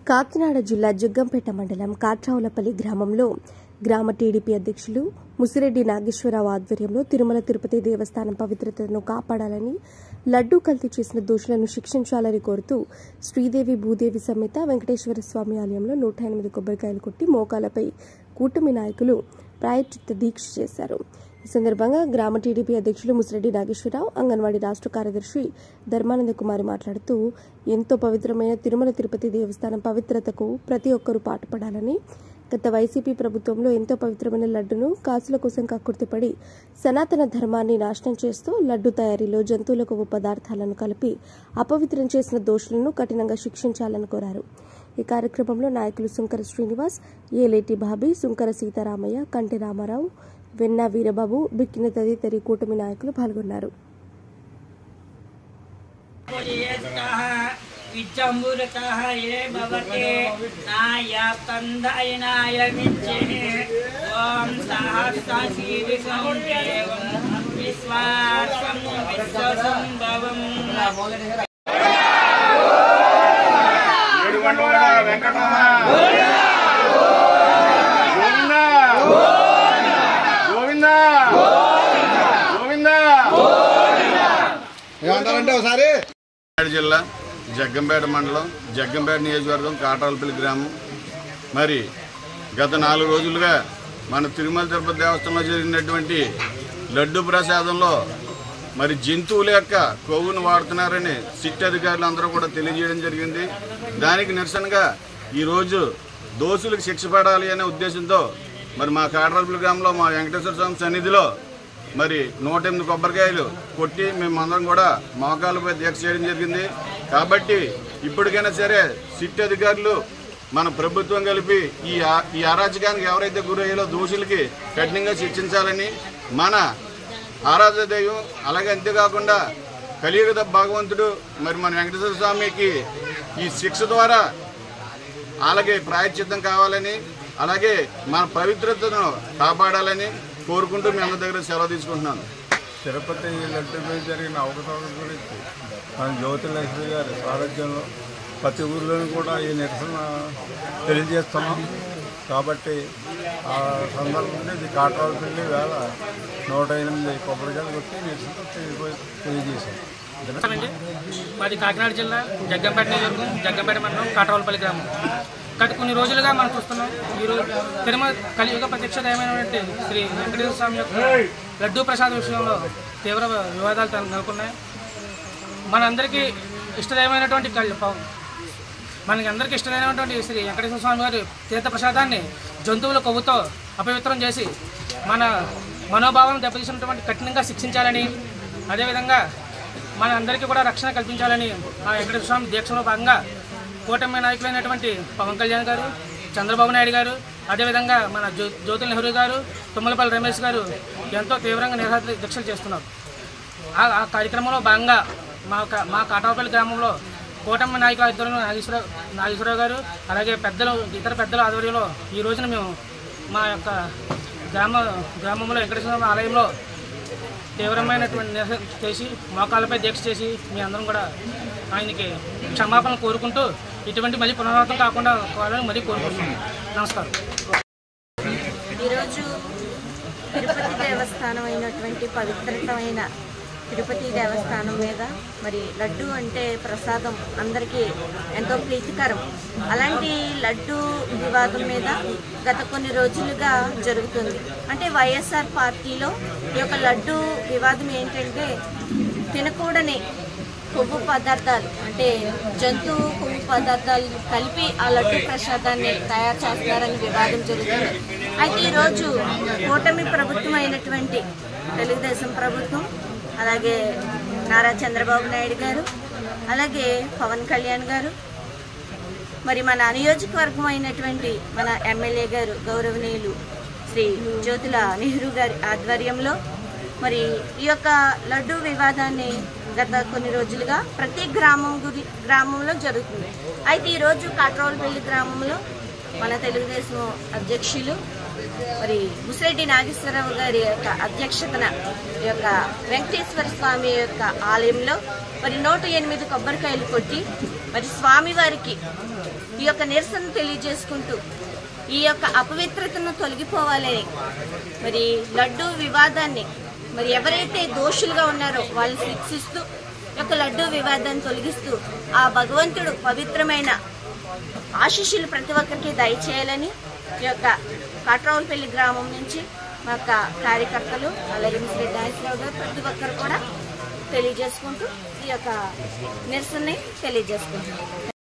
కాకినాడ జిల్లా జగ్గంపేట మండలం కాట్రావులపల్లి గ్రామంలో గ్రామ టీడీపీ అధ్యక్షులు ముసిరెడ్డి నాగేశ్వరరావు ఆధ్వర్యంలో తిరుమల తిరుపతి దేవస్థానం పవిత్రతను కాపాడాలని, లడ్డూ కల్తీ చేసిన దోషులను శిక్షించాలని కోరుతూ శ్రీదేవి భూదేవి సమేత వెంకటేశ్వర స్వామి ఆలయంలో 108 కొబ్బరికాయలు కొట్టి మోకాలపై కూటమి నాయకులు ప్రాయశ్చిత్త దీక్ష చేశారు. ఈ సందర్భంగా గ్రామ టీడీపీ అధ్యక్షులు ముసిరెడ్డి నాగేశ్వరరావు, అంగన్వాడీ రాష్ట్ర కార్యదర్శి ధర్మానంద కుమారి మాట్లాడుతూ ఎంతో పవిత్రమైన తిరుమల తిరుపతి దేవస్థానం పవిత్రతకు ప్రతి ఒక్కరూ పాటుపడాలని, గత వైసీపీ ప్రభుత్వంలో ఎంతో పవిత్రమైన లడ్డును కాసుల కోసం కక్కుర్తిపడి సనాతన ధర్మాన్ని నాశనం చేస్తూ లడ్డు తయారీలో జంతువుల కొవ్వు పదార్థాలను కలిపి అపవిత్రం చేసిన దోషులను కఠినంగా శిక్షించాలని కోరారు. ఈ కార్యక్రమంలో నాయకులు సుంకర శ్రీనివాస్, ఏలేటి బాబీ, సుంకర సీతారామయ్య, కంటి రామారావు, వెన్నా వీరబాబు, బిక్కిన తదితరి కూటమి నాయకులు పాల్గొన్నారు. జిల్లా జగ్గంపేట మండలం, జగ్గంపేట నియోజకవర్గం, కాట్రావులపల్లి గ్రామం. మరి గత 4 రోజులుగా మన తిరుమల తిరుపతి దేవస్థానంలో జరిగినటువంటి లడ్డు ప్రసాదంలో మరి జంతువుల యొక్క కొవ్వును వాడుతున్నారని సిట్ అధికారులు అందరూ కూడా తెలియజేయడం జరిగింది. దానికి నిరసనగా ఈరోజు దోషులకు శిక్ష పడాలి అనే ఉద్దేశంతో మరి మా కాట్రావులపల్లి గ్రామంలో మా వెంకటేశ్వర స్వామి సన్నిధిలో మరి 108 కొబ్బరికాయలు కొట్టి మేమందరం కూడా మోకాళ్ళపై దీక్ష చేయడం జరిగింది. కాబట్టి ఇప్పటికైనా సరే సిట్ అధికారులు మన ప్రభుత్వం కలిపి ఈ అరాచకానికి ఎవరైతే గురయ్యారో దోషులకి కఠినంగా శిక్షించాలని, మన ఆరాధ్య దైవం అలాగే అంతేకాకుండా కలియుగ భగవంతుడు మరి మన వెంకటేశ్వర స్వామికి ఈ శిక్ష ద్వారా అలాగే ప్రాయశ్చిత్తం కావాలని, అలాగే మన పవిత్రతను కాపాడాలని కోరుకుంటూ మీ అందరి దగ్గర సెలవు తీసుకుంటున్నాను. తిరుపతి లడ్డూపై జరిగిన అవకతవకల గురించి మన జ్యోతిలక్ష్మి గారి సారథ్యంలో ప్రతి ఊరిలోనూ కూడా ఈ నిరసన తెలియజేస్తున్నాం. కాబట్టి ఆ సందర్భంలో ఇది కాట్రావులపల్లి వేళ 108 కొబ్బరికాయలు కొట్టి నిరసన తెలియజేశాం. మాది కాకినాడ జిల్లా జగ్గంపేట నియోజకవర్గం, జగ్గంపేట మండలం, కాట్రావులపల్లి గ్రామం. గత కొన్ని రోజులుగా మనం చూస్తున్నాం. ఈరోజు తిరుమల కలియుగ ప్రత్యక్ష దైవమైనటువంటి శ్రీ వెంకటేశ్వర స్వామి యొక్క లడ్డూ ప్రసాద విషయంలో తీవ్ర వివాదాలు నెలకొన్నాయి. మనందరికీ ఇష్టదైవమైనటువంటి శ్రీ వెంకటేశ్వర స్వామి వారి తీర్థప్రసాదాన్ని జంతువుల కొవ్వుతో అపవిత్రం చేసి మన మనోభావం దెబ్బతీసినటువంటి కఠినంగా శిక్షించాలని, అదేవిధంగా మన అందరికీ కూడా రక్షణ కల్పించాలని ఆ వెంకటేశ్వర స్వామి దీక్షలో భాగంగా కూటమి నాయకులైనటువంటి పవన్ కళ్యాణ్ గారు, చంద్రబాబు నాయుడు గారు, అదేవిధంగా మన జ్యోతుల నెహ్రూ గారు, తుమ్మలపల్లి రమేష్ గారు ఎంతో తీవ్రంగా నిరసన దీక్షలు చేస్తున్నారు. ఆ కార్యక్రమంలో భాగంగా మా కాట్రావులపల్లి గ్రామంలో కూటమి నాయకుల ఆధ్వర్యంలో నాగేశ్వరరావు గారు అలాగే ఇతర పెద్దల ఆధ్వర్యంలో ఈ రోజున మేము మా యొక్క గ్రామంలో వెంకటేశ్వర ఆలయంలో తీవ్రమైనటువంటి నిరసన చేసి మోకాళ్ళపై దీక్ష చేసి మీ అందరం కూడా ఆయనకి క్షమాపణలు కోరుకుంటూ ఇటువంటి మళ్ళీ పునరావృతం కాకుండా కావాలని మరీ కోరుకుంటున్నాం. నమస్కారం. ఈరోజు తిరుపతి దేవస్థానం అయినటువంటి పవిత్రమైన తిరుపతి దేవస్థానం మీద మరి లడ్డు అంటే ప్రసాదం అందరికీ ఎంతో ప్రీతికరం. అలాంటి లడ్డు వివాదం మీద గత కొన్ని రోజులుగా జరుగుతుంది. అంటే వైఎస్ఆర్ పార్టీలో ఈ యొక్క లడ్డు వివాదం ఏంటంటే తినకూడని కొవ్వు పదార్థాలు అంటే జంతువు కొవ్వు పదార్థాలు కలిపి ఆ లడ్డు ప్రసాదాన్ని తయారు చేస్తున్నారని వివాదం జరుగుతుంది. అయితే ఈరోజు కూటమి ప్రభుత్వం అయినటువంటి తెలుగుదేశం ప్రభుత్వం, అలాగే నారా చంద్రబాబు నాయుడు గారు, అలాగే పవన్ కళ్యాణ్ గారు, మరి మన నియోజకవర్గం అయినటువంటి మన ఎమ్మెల్యే గారు గౌరవనీయులు శ్రీ జ్యోతుల నెహ్రూ గారి ఆధ్వర్యంలో మరి ఈ యొక్క లడ్డు వివాదాన్ని గత కొన్ని రోజులుగా ప్రతి గ్రామంలో జరుగుతుంది. అయితే ఈరోజు కాట్రావులపల్లి గ్రామంలో మన తెలుగుదేశం అధ్యక్షులు మరి ముసిరెడ్డి నాగేశ్వరరావు గారి యొక్క అధ్యక్షతన ఈ యొక్క వెంకటేశ్వర స్వామి యొక్క ఆలయంలో మరి 108 కొబ్బరికాయలు కొట్టి మరి స్వామివారికి ఈ యొక్క నిరసన తెలియజేసుకుంటూ ఈ యొక్క అపవిత్రతను తొలగిపోవాలని మరి లడ్డూ వివాదాన్ని మరి ఎవరైతే దోషులుగా ఉన్నారో వాళ్ళు శిక్షిస్తూ ఈ యొక్క లడ్డూ వివాదాన్ని తొలగిస్తూ ఆ భగవంతుడు పవిత్రమైన ఆశీస్సులు ప్రతి ఒక్కరికి దయచేయాలని ఈ యొక్క కాట్రావులపల్లి గ్రామం నుంచి మా యొక్క కార్యకర్తలు అలాగే ముసిరెడ్డి నాగేశ్వరరావు గారు ప్రతి ఒక్కరు కూడా తెలియజేసుకుంటూ ఈ యొక్క నిరసనని తెలియజేసుకుంటున్నారు.